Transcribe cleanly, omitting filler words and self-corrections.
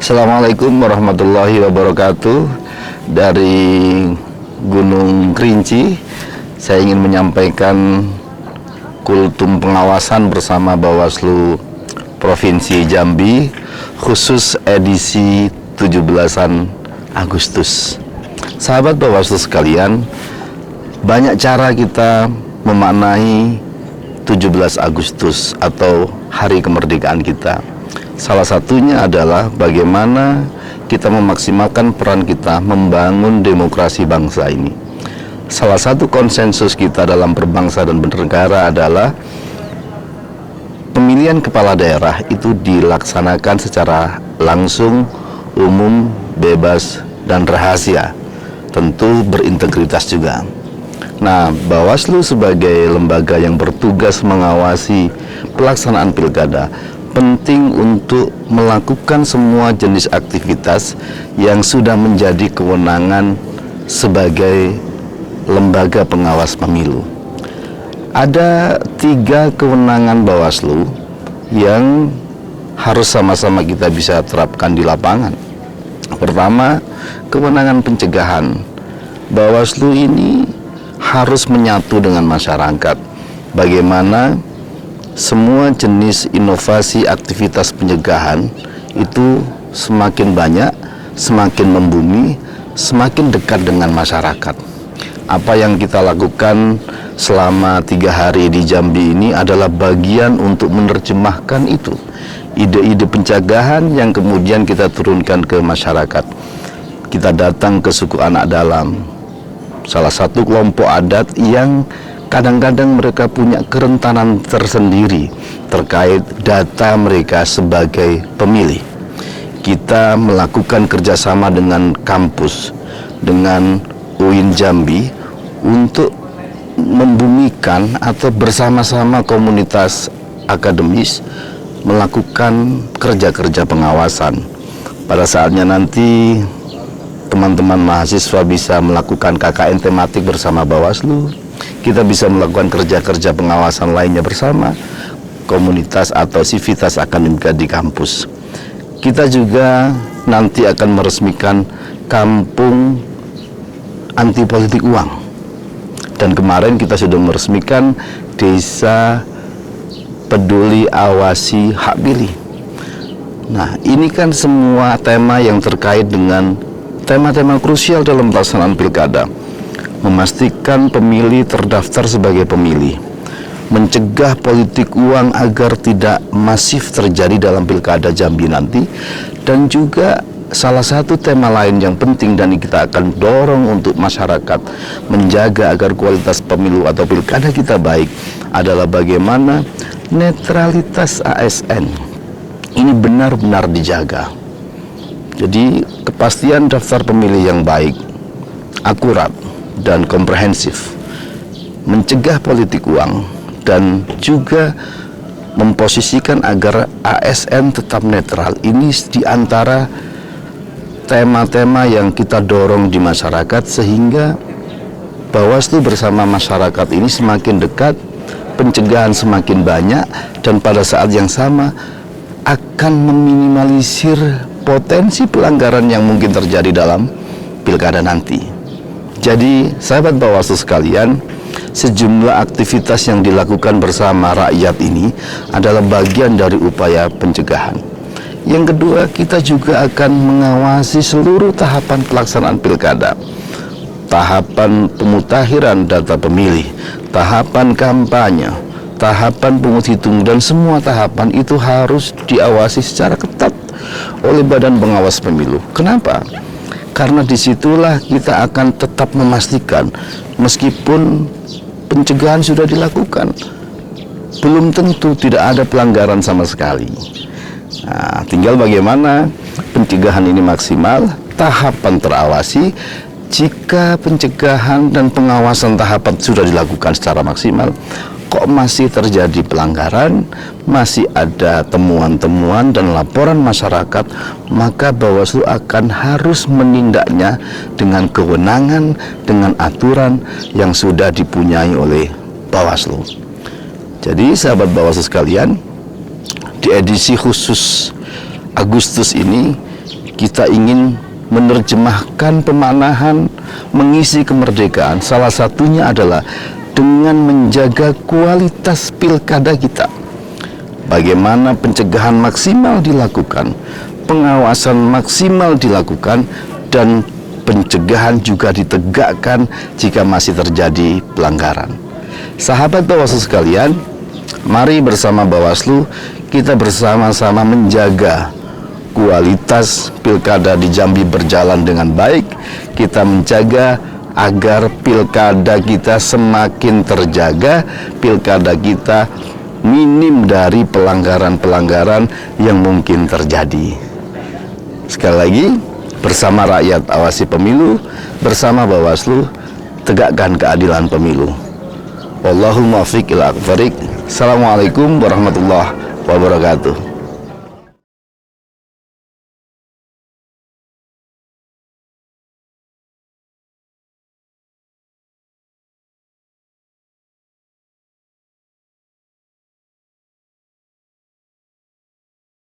Assalamualaikum warahmatullahi wabarakatuh. Dari Gunung Kerinci, saya ingin menyampaikan kultum pengawasan bersama Bawaslu Provinsi Jambi, khusus edisi 17-an Agustus. Sahabat Bawaslu sekalian, banyak cara kita memaknai 17 Agustus atau hari kemerdekaan kita. Salah satunya adalah bagaimana kita memaksimalkan peran kita membangun demokrasi bangsa ini. Salah satu konsensus kita dalam berbangsa dan bernegara adalah pemilihan kepala daerah itu dilaksanakan secara langsung, umum, bebas, dan rahasia. Tentu berintegritas juga. Nah, Bawaslu sebagai lembaga yang bertugas mengawasi pelaksanaan pilkada penting untuk melakukan semua jenis aktivitas yang sudah menjadi kewenangan sebagai lembaga pengawas pemilu. Ada 3 kewenangan Bawaslu yang harus sama-sama kita bisa terapkan di lapangan. Pertama, kewenangan pencegahan. Bawaslu ini harus menyatu dengan masyarakat. Bagaimana semua jenis inovasi aktivitas pencegahan itu semakin banyak, semakin membumi, semakin dekat dengan masyarakat. Apa yang kita lakukan selama 3 hari di Jambi ini adalah bagian untuk menerjemahkan itu, ide-ide pencegahan yang kemudian kita turunkan ke masyarakat. Kita datang ke suku anak dalam, salah satu kelompok adat yang kadang-kadang mereka punya kerentanan tersendiri terkait data mereka sebagai pemilih. Kita melakukan kerjasama dengan kampus, dengan UIN Jambi untuk membumikan atau bersama-sama komunitas akademis melakukan kerja-kerja pengawasan. Pada saatnya nanti teman-teman mahasiswa bisa melakukan KKN tematik bersama Bawaslu. Kita bisa melakukan kerja-kerja pengawasan lainnya bersama komunitas atau sivitas akademika di kampus. Kita juga nanti akan meresmikan kampung anti politik uang. Dan kemarin kita sudah meresmikan desa peduli awasi hak pilih. Nah, ini kan semua tema yang terkait dengan tema-tema krusial dalam pelaksanaan pilkada. Memastikan pemilih terdaftar sebagai pemilih, mencegah politik uang agar tidak masif terjadi dalam pilkada Jambi nanti, dan juga salah satu tema lain yang penting dan kita akan dorong untuk masyarakat menjaga agar kualitas pemilu atau pilkada kita baik adalah bagaimana netralitas ASN ini benar-benar dijaga. Jadi kepastian daftar pemilih yang baik, akurat, dan komprehensif, mencegah politik uang, dan juga memposisikan agar ASN tetap netral. Ini diantara tema-tema yang kita dorong di masyarakat sehingga Bawaslu bersama masyarakat ini semakin dekat, pencegahan semakin banyak, dan pada saat yang sama akan meminimalisir potensi pelanggaran yang mungkin terjadi dalam pilkada nanti. Jadi, sahabat Bawaslu sekalian, sejumlah aktivitas yang dilakukan bersama rakyat ini adalah bagian dari upaya pencegahan. Yang kedua, kita juga akan mengawasi seluruh tahapan pelaksanaan pilkada. Tahapan pemutakhiran data pemilih, tahapan kampanye, tahapan pungut hitung, dan semua tahapan itu harus diawasi secara ketat oleh Badan Pengawas Pemilu. Kenapa? Karena disitulah kita akan tetap memastikan meskipun pencegahan sudah dilakukan, belum tentu tidak ada pelanggaran sama sekali. Nah, tinggal bagaimana pencegahan ini maksimal, tahapan terawasi. Jika pencegahan dan pengawasan tahapan sudah dilakukan secara maksimal, kok masih terjadi pelanggaran, masih ada temuan-temuan dan laporan masyarakat, maka Bawaslu akan harus menindaknya dengan kewenangan, dengan aturan yang sudah dipunyai oleh Bawaslu. Jadi sahabat Bawaslu sekalian, di edisi khusus Agustus ini kita ingin menerjemahkan pemanahan, mengisi kemerdekaan, salah satunya adalah dengan menjaga kualitas pilkada kita. Bagaimana pencegahan maksimal dilakukan, pengawasan maksimal dilakukan, dan pencegahan juga ditegakkan jika masih terjadi pelanggaran. Sahabat Bawaslu sekalian, mari bersama Bawaslu kita bersama-sama menjaga kualitas pilkada di Jambi berjalan dengan baik. Kita menjaga agar pilkada kita semakin terjaga, pilkada kita minim dari pelanggaran-pelanggaran yang mungkin terjadi. Sekali lagi, bersama rakyat awasi pemilu, bersama Bawaslu tegakkan keadilan pemilu. Wallahul muwaffiq ila aqwamit thoriq. Assalamualaikum warahmatullahi wabarakatuh.